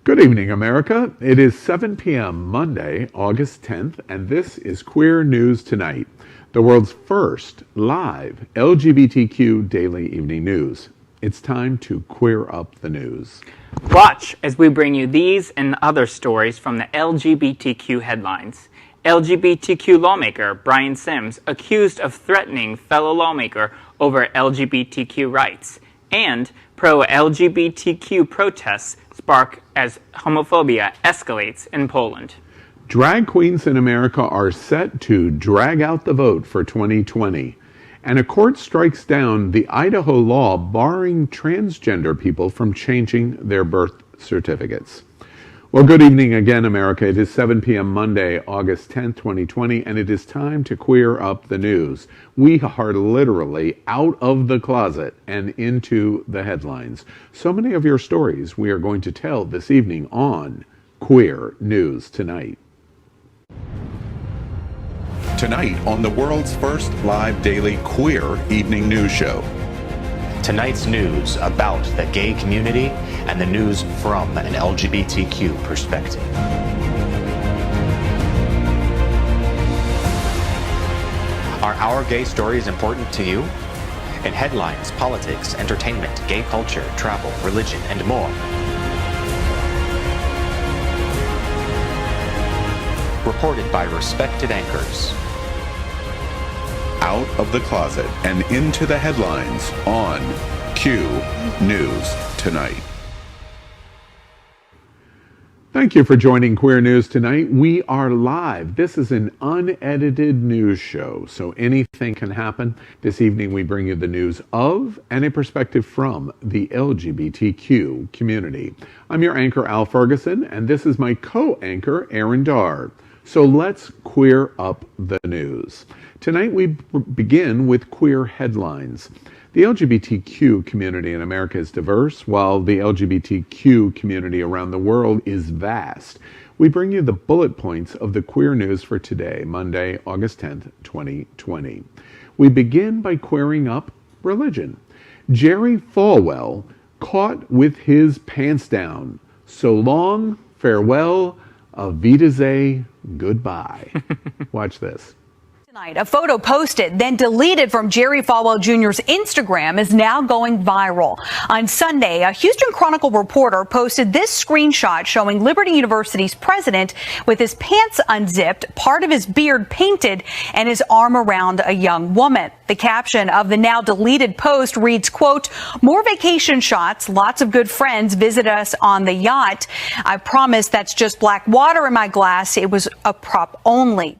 Good evening, America. It is 7 p.m. Monday, August 10th, and this is Queer News Tonight, the world's first live LGBTQ daily evening news. It's time to queer up the news. Watch as we bring you these and other stories from the LGBTQ headlines. LGBTQ lawmaker Brian Sims accused of threatening fellow lawmaker over LGBTQ rights, and pro-LGBTQ protests spark as homophobia escalates in Poland. Drag queens in America are set to drag out the vote for 2020, and a court strikes down the Idaho law barring transgender people from changing their birth certificates. Well, good evening again, America. It is 7 p.m. Monday, August 10th, 2020, and it is time to queer up the news. We are literally out of the closet and into the headlines. So many of your stories we are going to tell this evening on Queer News Tonight. Tonight on the world's first live daily queer evening news show. Tonight's news about the gay community and the news from an LGBTQ perspective. Are our gay stories important to you? In headlines, politics, entertainment, gay culture, travel, religion, and more. Reported by respected anchors. Out of the closet and into the headlines on Q News Tonight. Thank you for joining Queer News Tonight. We are live. This is an unedited news show, so anything can happen. This evening we bring you the news of and a perspective from the LGBTQ community. I'm your anchor, Al Ferguson, and this is my co-anchor, Aaron Darr. So let's queer up the news. Tonight we begin with queer headlines. The LGBTQ community in America is diverse, while the LGBTQ community around the world is vast. We bring you the bullet points of the queer news for today, Monday, August 10th, 2020. We begin by queering up religion. Jerry Falwell caught with his pants down. So long, farewell, auf Wiedersehen, goodbye. Watch this. A photo posted, then deleted from Jerry Falwell Jr.'s Instagram is now going viral. On Sunday, a Houston Chronicle reporter posted this screenshot showing Liberty University's president with his pants unzipped, part of his beard painted, and his arm around a young woman. The caption of the now deleted post reads, quote, "More vacation shots, lots of good friends visit us on the yacht. I promise that's just black water in my glass. It was a prop only."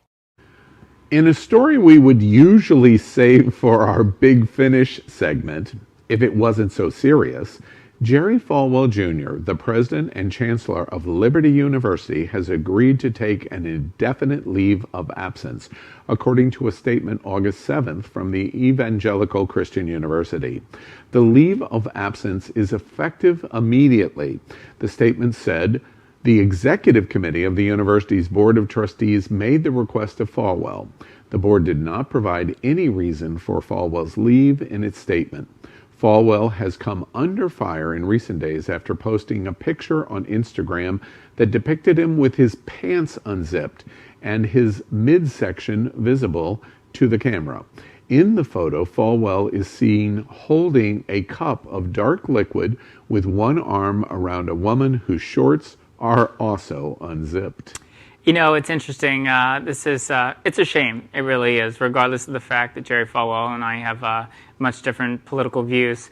In a story we would usually save for our Big Finish segment, if it wasn't so serious, Jerry Falwell Jr., the president and chancellor of Liberty University, has agreed to take an indefinite leave of absence, according to a statement August 7th from the Evangelical Christian University. The leave of absence is effective immediately. The statement said, the executive committee of the university's board of trustees made the request of Falwell. The board did not provide any reason for Falwell's leave in its statement. Falwell has come under fire in recent days after posting a picture on Instagram that depicted him with his pants unzipped and his midsection visible to the camera. In the photo, Falwell is seen holding a cup of dark liquid with one arm around a woman whose shorts are also unzipped. You know, it's interesting. It's a shame. It really is, regardless of the fact that Jerry Falwell and I have much different political views.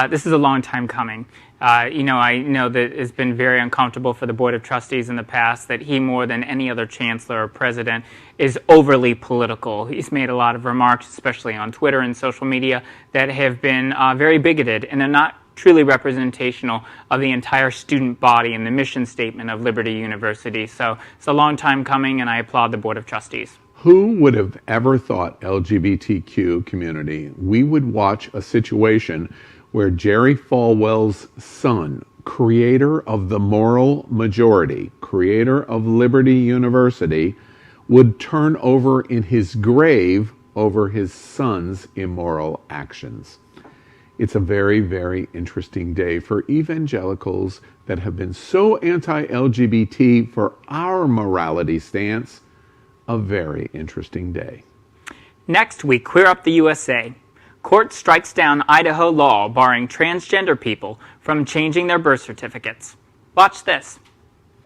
This is a long time coming. I know that it's been very uncomfortable for the Board of Trustees in the past that he, more than any other chancellor or president, is overly political. He's made a lot of remarks, especially on Twitter and social media, that have been very bigoted, and they're not truly representational of the entire student body and the mission statement of Liberty University. So it's a long time coming, and I applaud the Board of Trustees. Who would have ever thought, LGBTQ community, we would watch a situation where Jerry Falwell's son, creator of the moral majority, creator of Liberty University, would turn over in his grave over his son's immoral actions? It's a very, very interesting day for evangelicals that have been so anti-LGBT for our morality stance. A very interesting day. Next, we queer up the USA. Court strikes down Idaho law barring transgender people from changing their birth certificates. Watch this.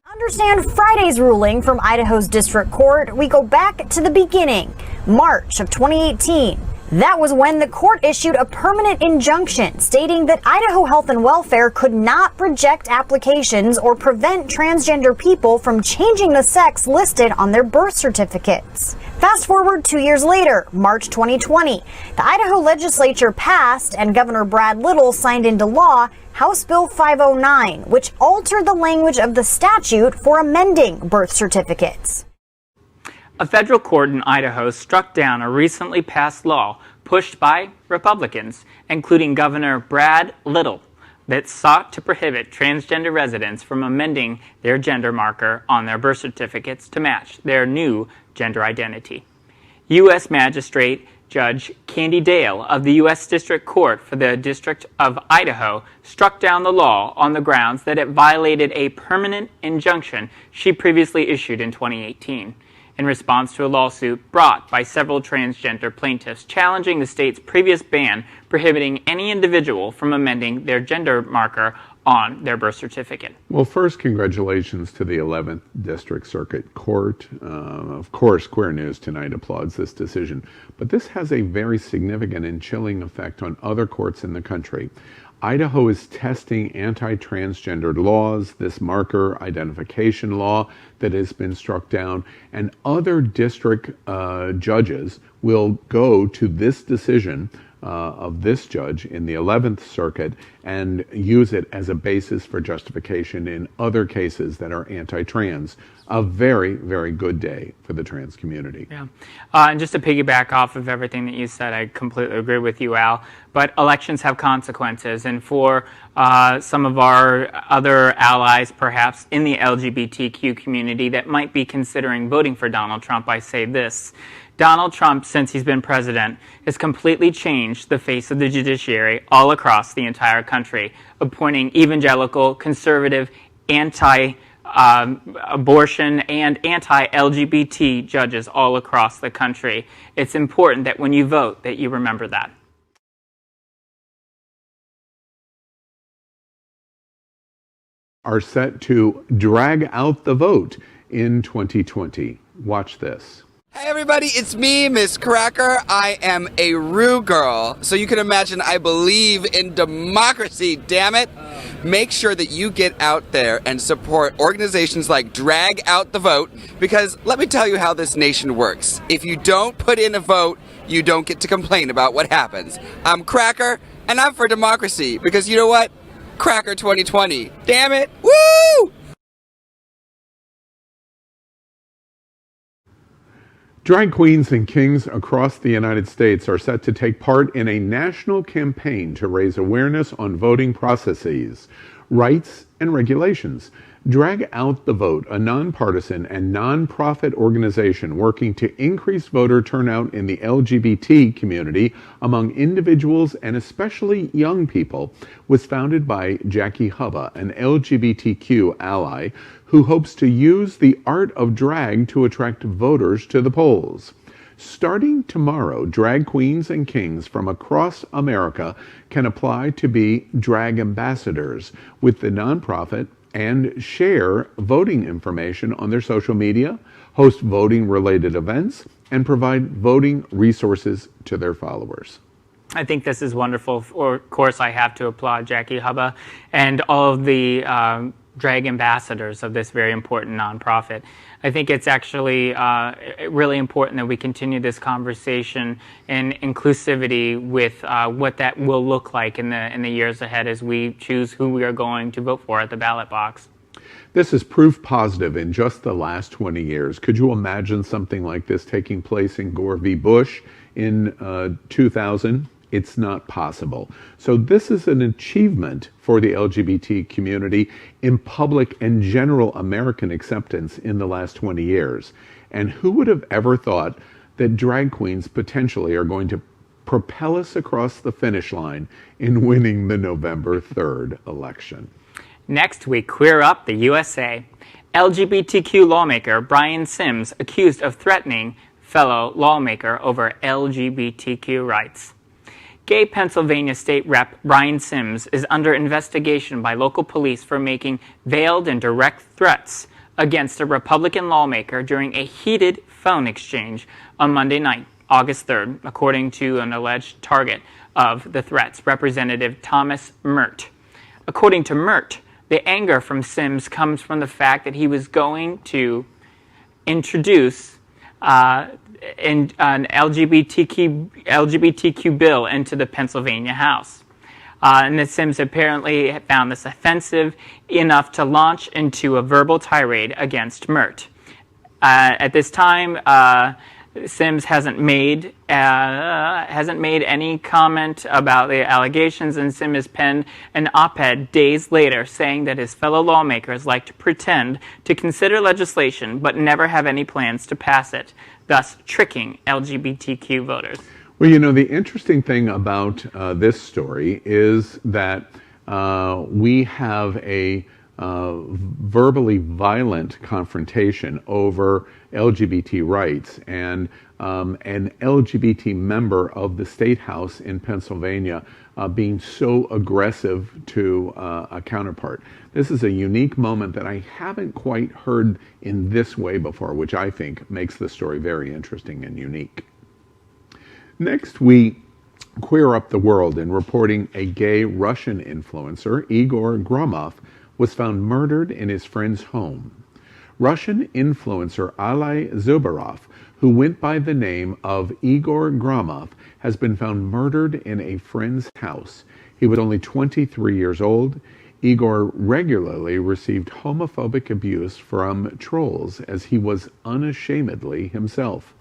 Understand Friday's ruling from Idaho's district court, we go back to the beginning, March of 2018. That was when the court issued a permanent injunction stating that Idaho Health and Welfare could not reject applications or prevent transgender people from changing the sex listed on their birth certificates. Fast forward 2 years later, March 2020, the Idaho legislature passed and Governor Brad Little signed into law House Bill 509, which altered the language of the statute for amending birth certificates. A federal court in Idaho struck down a recently passed law pushed by Republicans, including Governor Brad Little, that sought to prohibit transgender residents from amending their gender marker on their birth certificates to match their new gender identity. U.S. Magistrate Judge Candy Dale of the U.S. District Court for the District of Idaho struck down the law on the grounds that it violated a permanent injunction she previously issued in 2018. In response to a lawsuit brought by several transgender plaintiffs challenging the state's previous ban prohibiting any individual from amending their gender marker on their birth certificate. Well, first, congratulations to the 11th District Circuit Court. Of course, Queer News Tonight applauds this decision, but this has a very significant and chilling effect on other courts in the country. Idaho is testing anti-transgender laws, this marker identification law that has been struck down, and other district judges will go to this decision of this judge in the 11th Circuit and use it as a basis for justification in other cases that are anti-trans. A very, very good day for the trans community. Yeah. And just to piggyback off of everything that you said, I completely agree with you, Al. But elections have consequences. And for some of our other allies, perhaps in the LGBTQ community that might be considering voting for Donald Trump, I say this. Donald Trump, since he's been president, has completely changed the face of the judiciary all across the entire country, appointing evangelical, conservative, anti-abortion, and anti-LGBT judges all across the country. It's important that when you vote, that you remember that. Are set to drag out the vote in 2020. Watch this. Hey everybody, it's me, Miss Cracker. I am a Rue girl, so you can imagine I believe in democracy, damn it. Make sure that you get out there and support organizations like Drag Out the Vote, because let me tell you how this nation works. If you don't put in a vote, you don't get to complain about what happens. I'm Cracker, and I'm for democracy, because you know what? Cracker 2020. Damn it. Woo! Drag queens and kings across the United States are set to take part in a national campaign to raise awareness on voting processes, rights, and regulations. Drag Out the Vote, a nonpartisan and nonprofit organization working to increase voter turnout in the LGBT community among individuals and especially young people, was founded by Jackie Hubba, an LGBTQ ally who hopes to use the art of drag to attract voters to the polls. Starting tomorrow, drag queens and kings from across America can apply to be drag ambassadors with the nonprofit and share voting information on their social media, host voting-related events, and provide voting resources to their followers. I think this is wonderful. Of course, I have to applaud Jackie Hubba and all of the drag ambassadors of this very important nonprofit. I think it's actually really important that we continue this conversation and inclusivity with what that will look like in the years ahead as we choose who we are going to vote for at the ballot box. This is proof positive in just the last 20 years. Could you imagine something like this taking place in Gore v. Bush in 2000? It's not possible. So this is an achievement for the LGBT community in public and general American acceptance in the last 20 years. And who would have ever thought that drag queens potentially are going to propel us across the finish line in winning the November 3rd election. Next, we queer up the USA. LGBTQ lawmaker Brian Sims accused of threatening fellow lawmaker over LGBTQ rights. Gay Pennsylvania State Rep Brian Sims is under investigation by local police for making veiled and direct threats against a Republican lawmaker during a heated phone exchange on Monday night, August 3rd, according to an alleged target of the threats, Representative Thomas Mert. According to Mert, the anger from Sims comes from the fact that he was going to introduce an LGBTQ bill into the Pennsylvania House. And that Sims apparently found this offensive enough to launch into a verbal tirade against Mert. At this time, Sims hasn't made any comment about the allegations, and Sims has penned an op-ed days later saying that his fellow lawmakers like to pretend to consider legislation but never have any plans to pass it, thus tricking LGBTQ voters. Well, you know, the interesting thing about this story is that we have a verbally violent confrontation over LGBT rights, and an LGBT member of the State House in Pennsylvania being so aggressive to a counterpart. This is a unique moment that I haven't quite heard in this way before, which I think makes the story very interesting and unique. Next, we queer up the world in reporting a gay Russian influencer, Egor Gromov, was found murdered in his friend's home. Russian influencer Alay Zubarov, who went by the name of Egor Gromov, has been found murdered in a friend's house. He was only 23 years old. Egor regularly received homophobic abuse from trolls, as he was unashamedly himself.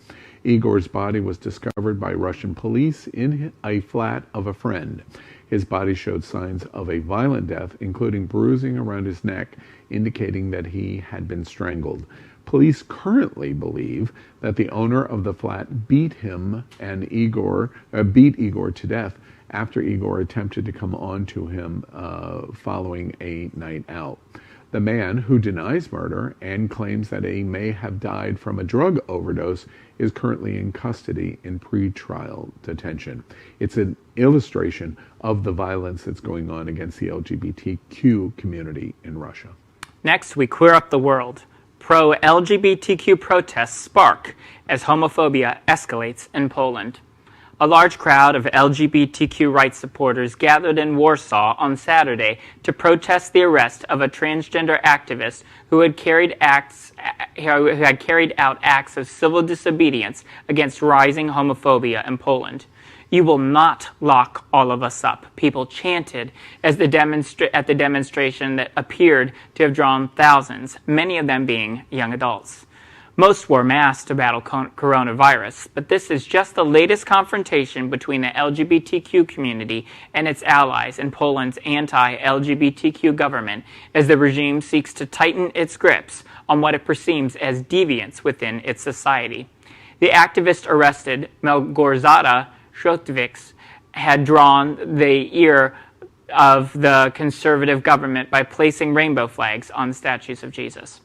Igor's body was discovered by Russian police in a flat of a friend. His body showed signs of a violent death, including bruising around his neck, indicating that he had been strangled. Police currently believe that the owner of the flat beat Igor to death after Igor attempted to come on to him following a night out. The man, who denies murder and claims that he may have died from a drug overdose, is currently in custody in pretrial detention. It's an illustration of the violence that's going on against the LGBTQ community in Russia. Next, we queer up the world. Pro-LGBTQ protests spark as homophobia escalates in Poland. A large crowd of LGBTQ rights supporters gathered in Warsaw on Saturday to protest the arrest of a transgender activist who had carried out acts of civil disobedience against rising homophobia in Poland. "You will not lock all of us up," people chanted at the demonstration that appeared to have drawn thousands, many of them being young adults. Most wore masks to battle coronavirus, but this is just the latest confrontation between the LGBTQ community and its allies in Poland's anti-LGBTQ government, as the regime seeks to tighten its grips on what it perceives as deviance within its society. The activist arrested, Małgorzata Szotwiecz, had drawn the ear of the conservative government by placing rainbow flags on statues of Jesus.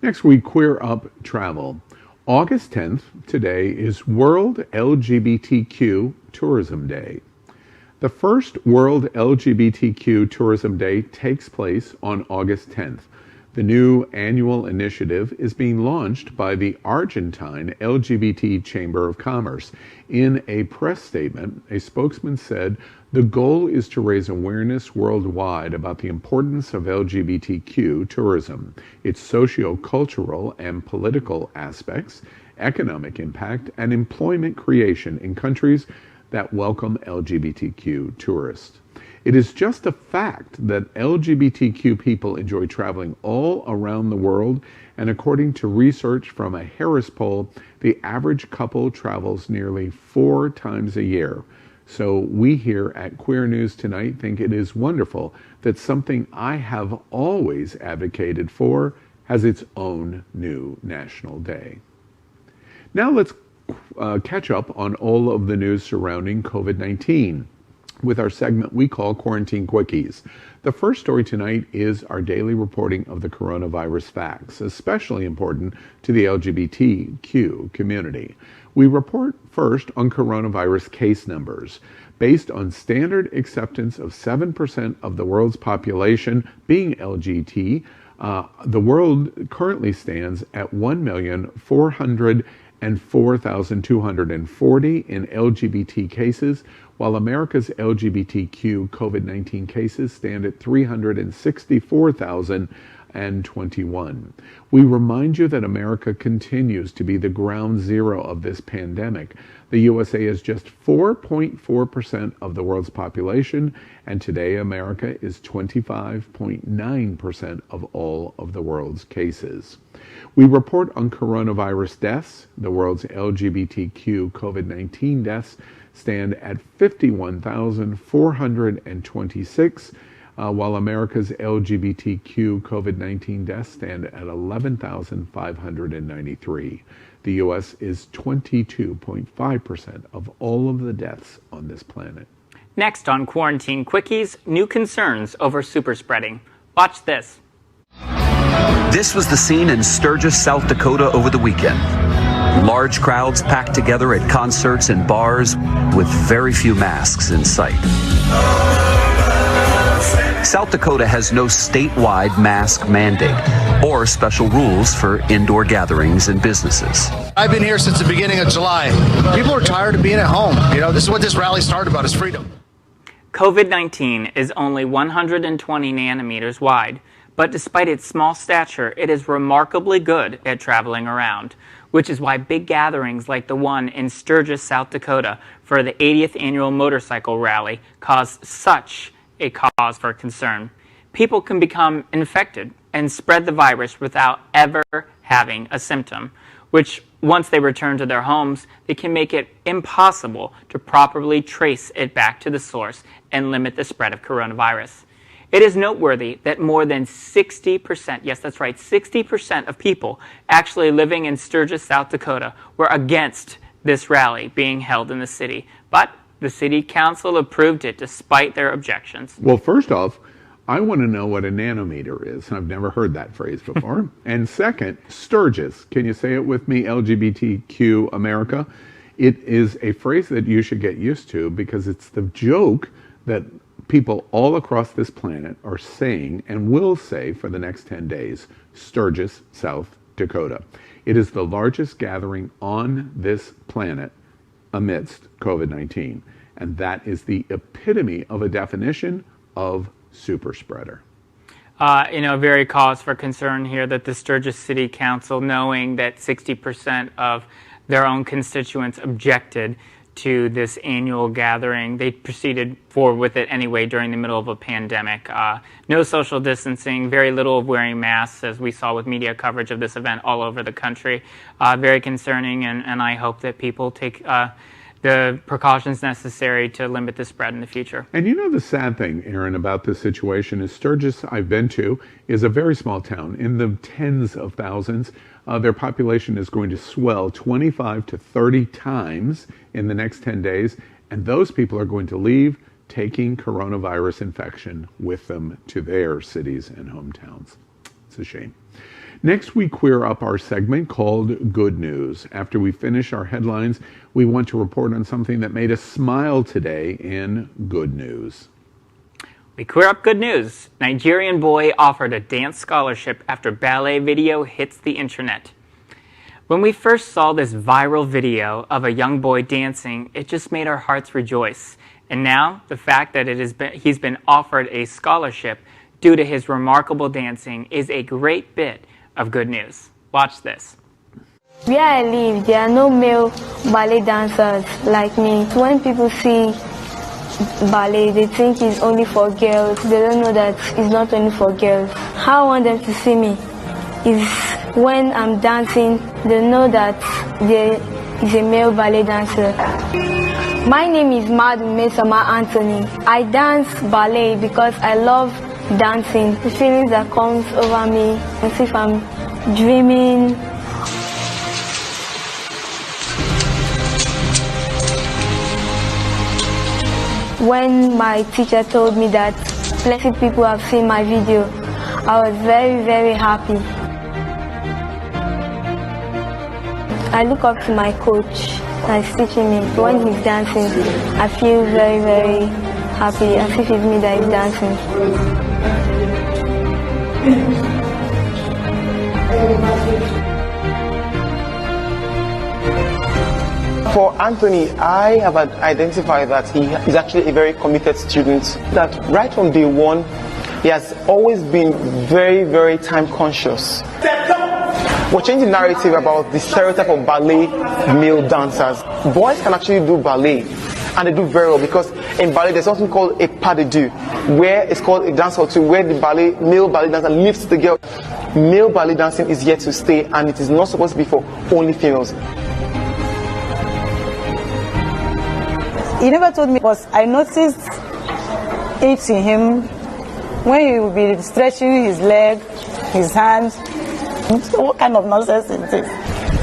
Next, we queer up travel. August 10th, today, is World LGBTQ Tourism Day. The first World LGBTQ Tourism Day takes place on August 10th. The new annual initiative is being launched by the Argentine LGBT Chamber of Commerce. In a press statement, a spokesman said, "The goal is to raise awareness worldwide about the importance of LGBTQ tourism, its socio-cultural and political aspects, economic impact, and employment creation in countries that welcome LGBTQ tourists." It is just a fact that LGBTQ people enjoy traveling all around the world, and according to research from a Harris poll, the average couple travels nearly 4 times a year. So we here at Queer News Tonight think it is wonderful that something I have always advocated for has its own new national day. Now let's catch up on all of the news surrounding COVID-19 with our segment we call Quarantine Quickies. The first story tonight is our daily reporting of the coronavirus facts, especially important to the LGBTQ community. We report first on coronavirus case numbers. Based on standard acceptance of 7% of the world's population being LGBT, the world currently stands at 1,404,240 in LGBT cases, while America's LGBTQ COVID-19 cases stand at 364,021. We remind you that America continues to be the ground zero of this pandemic. The USA is just 4.4% of the world's population, and today America is 25.9% of all of the world's cases. We report on coronavirus deaths. The world's LGBTQ COVID-19 deaths stand at 51,426, while America's LGBTQ COVID-19 deaths stand at 11,593. The U.S. is 22.5% of all of the deaths on this planet. Next on Quarantine Quickies, new concerns over superspreading. Watch this. This was the scene in Sturgis, South Dakota over the weekend. Large crowds packed together at concerts and bars with very few masks in sight. South Dakota has no statewide mask mandate or special rules for indoor gatherings and businesses. I've been here since the beginning of July. People are tired of being at home. You know, this is what this rally started about, is freedom. COVID-19 is only 120 nanometers wide, but despite its small stature, it is remarkably good at traveling around, which is why big gatherings like the one in Sturgis, South Dakota for the 80th annual motorcycle rally cause such a cause for concern. People can become infected and spread the virus without ever having a symptom, which once they return to their homes, they can make it impossible to properly trace it back to the source and limit the spread of coronavirus. It is noteworthy that more than 60%, yes, that's right, 60% of people actually living in Sturgis, South Dakota were against this rally being held in the city. But the city council approved it despite their objections. Well, first off, I want to know what a nanometer is. I've never heard that phrase before. And second, Sturgis. Can you say it with me, LGBTQ America? It is a phrase that you should get used to because it's the joke that people all across this planet are saying and will say for the next 10 days. Sturgis, South Dakota. It is the largest gathering on this planet amidst COVID-19. And that is the epitome of a definition of super spreader. Very cause for concern here that the Sturgis City Council, knowing that 60% of their own constituents objected to this annual gathering, they proceeded forward with it anyway during the middle of a pandemic. No social distancing, very little of wearing masks, as we saw with media coverage of this event all over the country. Very concerning, and I hope that people take the precautions necessary to limit the spread in the future. And you know the sad thing, Aaron, about this situation is Sturgis, I've been to, is a very small town in the tens of thousands. Their population is going to swell 25 to 30 times in the next 10 days, and those people are going to leave taking coronavirus infection with them to their cities and hometowns. It's a shame. Next, we queer up our segment called Good News. After we finish our headlines, we want to report on something that made us smile today in Good News. We queer up good news. Nigerian boy offered a dance scholarship after ballet video hits the internet. When we first saw this viral video of a young boy dancing, it just made our hearts rejoice. And now, the fact that he's been offered a scholarship due to his remarkable dancing is a great bit of good news. Watch this. Where I live, there are no male ballet dancers like me. When people see ballet, they think it's only for girls. They don't know that it's not only for girls. How I want them to see me is when I'm dancing, they know that there is a male ballet dancer. My name is Madu Mesama Anthony. I dance ballet because I love dancing. The feelings that comes over me as if I'm dreaming. When my teacher told me that plenty people have seen my video, I was very, very happy. I look up to my coach that's teaching me. When he's dancing, I feel very, very happy, as if it's me that is dancing. For Anthony, I have identified that he is actually a very committed student, that right from day one, he has always been very, very time conscious. We're changing the narrative about the stereotype of ballet male dancers. Boys can actually do ballet, and they do very well, because in ballet there's something called a pas de deux, where it's called a dance or two, where the male ballet dancer lifts the girl. Male ballet dancing is here to stay, and it is not supposed to be for only females. He never told me, but I noticed it in him when he would be stretching his leg, his hands. What kind of nonsense is this?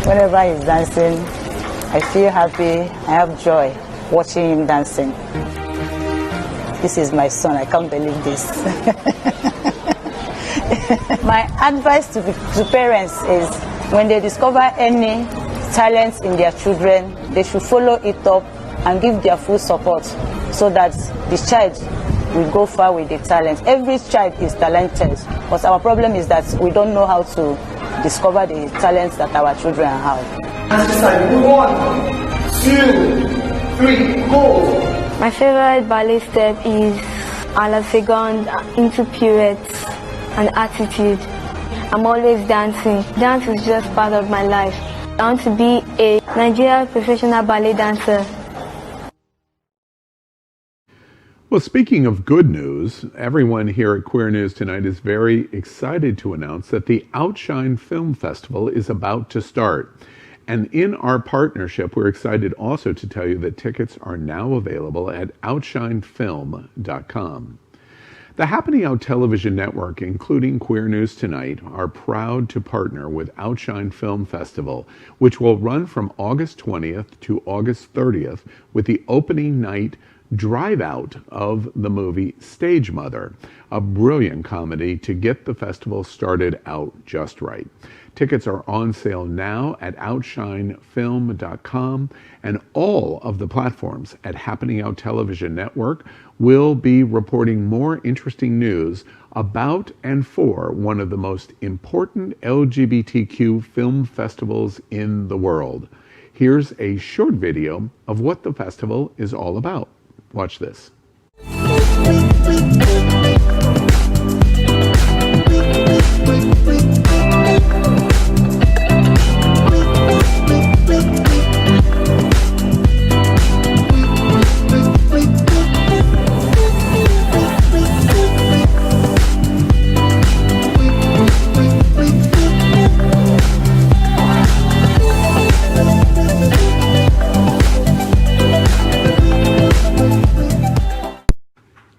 Whenever he's dancing, I feel happy, I have joy watching him dancing. This is my son, I can't believe this. My advice to parents is, when they discover any talent in their children, they should follow it up and give their full support, so that the child will go far with the talent. Every child is talented, but our problem is that we don't know how to discover the talents that our children have. 1, 2, 3, go! My favorite ballet step is à la seconde, into pirouettes and attitude. I'm always dancing. Dance is just part of my life. I want to be a Nigerian professional ballet dancer. Well, speaking of good news, everyone here at Queer News Tonight is very excited to announce that the Outshine Film Festival is about to start. And in our partnership, we're excited also to tell you that tickets are now available at outshinefilm.com. The Happening Out television network, including Queer News Tonight, are proud to partner with Outshine Film Festival, which will run from August 20th to August 30th with the opening night drive out of the movie Stage Mother, a brilliant comedy to get the festival started out just right. Tickets are on sale now at outshinefilm.com, and all of the platforms at Happening Out Television Network will be reporting more interesting news about and for one of the most important LGBTQ film festivals in the world. Here's a short video of what the festival is all about. Watch this.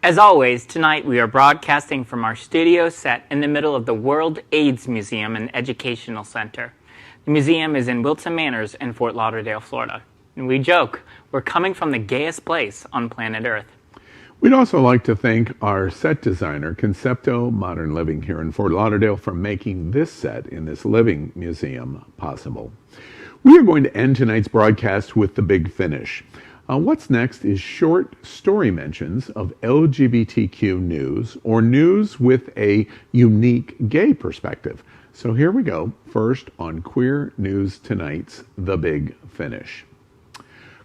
As always, tonight we are broadcasting from our studio set in the middle of the World AIDS Museum and Educational Center. The museum is in Wilton Manors in Fort Lauderdale, Florida. And we joke, we're coming from the gayest place on planet Earth. We'd also like to thank our set designer, Concepto Modern Living here in Fort Lauderdale, for making this set in this living museum possible. We are going to end tonight's broadcast with the big finish. What's next is short story mentions of LGBTQ news or news with a unique gay perspective. So here we go, first on Queer News Tonight's The Big Finish.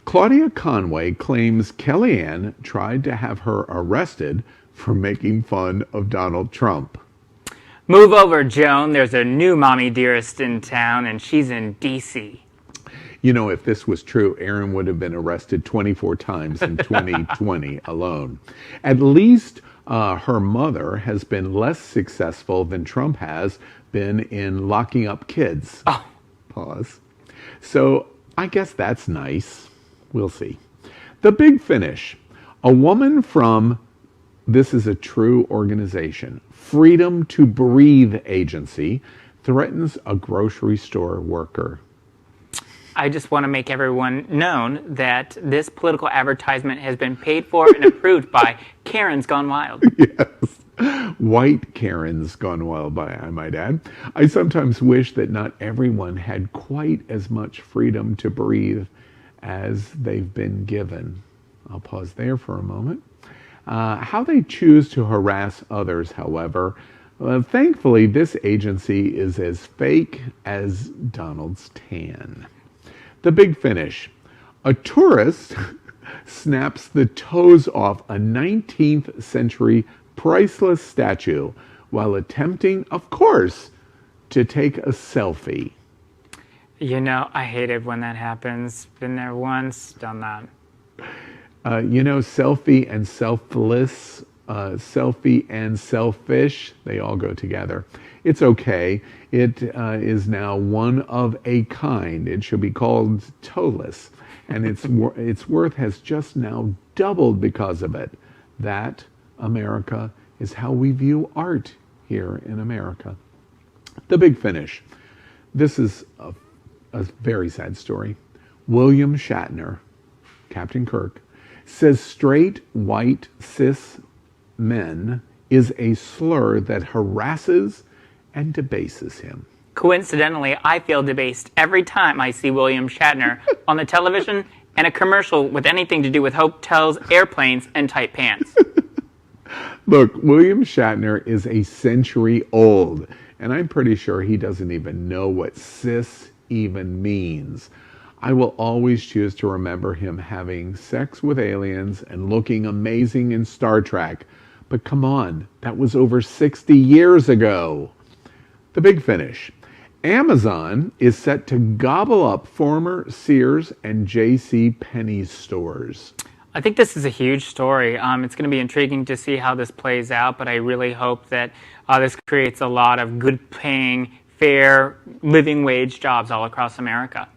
Claudia Conway claims Kellyanne tried to have her arrested for making fun of Donald Trump. Move over, Joan. There's a new mommy dearest in town, and she's in D.C. You know, if this was true, Aaron would have been arrested 24 times in 2020 alone. At least her mother has been less successful than Trump has been in locking up kids. Oh. Pause. So I guess that's nice. We'll see. The big finish. A woman from, this is a true organization, Freedom to Breathe Agency, threatens a grocery store worker. I just want to make everyone known that this political advertisement has been paid for and approved by Karen's Gone Wild. Yes. White Karen's Gone Wild, by I might add. I sometimes wish that not everyone had quite as much freedom to breathe as they've been given. I'll pause there for a moment. How they choose to harass others, however, thankfully this agency is as fake as Donald's tan. The big finish. A tourist snaps the toes off a 19th century priceless statue while attempting, of course, to take a selfie. You know, I hate it when that happens. Been there once, done that. Selfie and selfless, selfie and selfish, they all go together. It's okay. It is now one of a kind. It should be called toeless. And its worth has just now doubled because of it. That, America, is how we view art here in America. The big finish. This is a very sad story. William Shatner, Captain Kirk, says straight, white, cis men is a slur that harasses and debases him. Coincidentally, I feel debased every time I see William Shatner on the television and a commercial with anything to do with hotels, airplanes, and tight pants. Look, William Shatner is a century old, and I'm pretty sure he doesn't even know what cis even means. I will always choose to remember him having sex with aliens and looking amazing in Star Trek. But come on, that was over 60 years ago. The big finish. Amazon is set to gobble up former Sears and J.C. Penney stores. I think this is a huge story. It's going to be intriguing to see how this plays out, but I really hope that this creates a lot of good-paying, fair, living wage jobs all across America.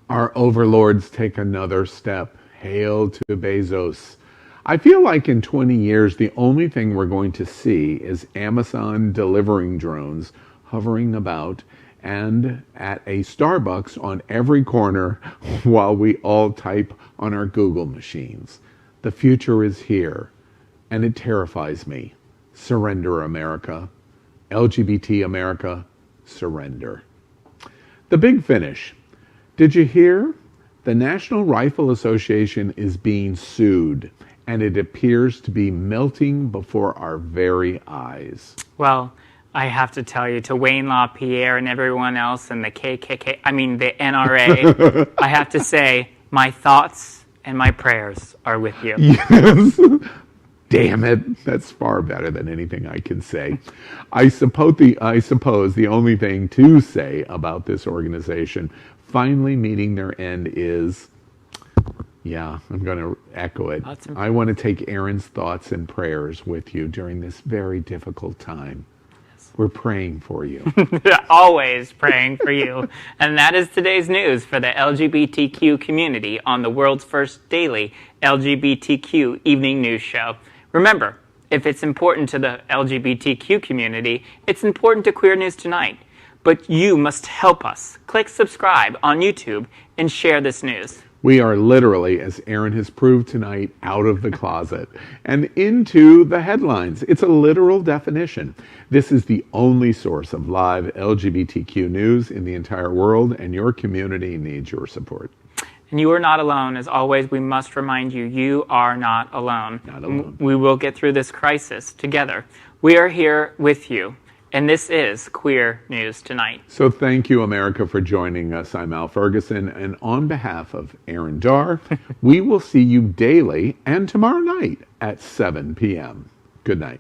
Our overlords take another step. Hail to Bezos. I feel like in 20 years, the only thing we're going to see is Amazon delivering drones hovering about and at a Starbucks on every corner while we all type on our Google machines. The future is here, and it terrifies me. Surrender, America. LGBT America, surrender. The big finish. Did you hear? The National Rifle Association is being sued, and it appears to be melting before our very eyes. Well, I have to tell you, to Wayne LaPierre and everyone else and the KKK, the NRA, I have to say, my thoughts and my prayers are with you. Yes. Damn it. That's far better than anything I can say. I suppose the only thing to say about this organization finally meeting their end is, yeah, I'm going to echo it. I want to take Aaron's thoughts and prayers with you during this very difficult time. We're praying for you. Always praying for you. And that is today's news for the LGBTQ community on the world's first daily LGBTQ evening news show. Remember, if it's important to the LGBTQ community, it's important to Queer News Tonight. But you must help us. Click subscribe on YouTube and share this news. We are literally, as Aaron has proved tonight, out of the closet and into the headlines. It's a literal definition. This is the only source of live LGBTQ news in the entire world, and your community needs your support. And you are not alone. As always, we must remind you, you are not alone. Not alone. We will get through this crisis together. We are here with you. And this is Queer News Tonight. So thank you, America, for joining us. I'm Al Ferguson, and on behalf of Aaron Dar, we will see you daily and tomorrow night at 7 p.m. Good night.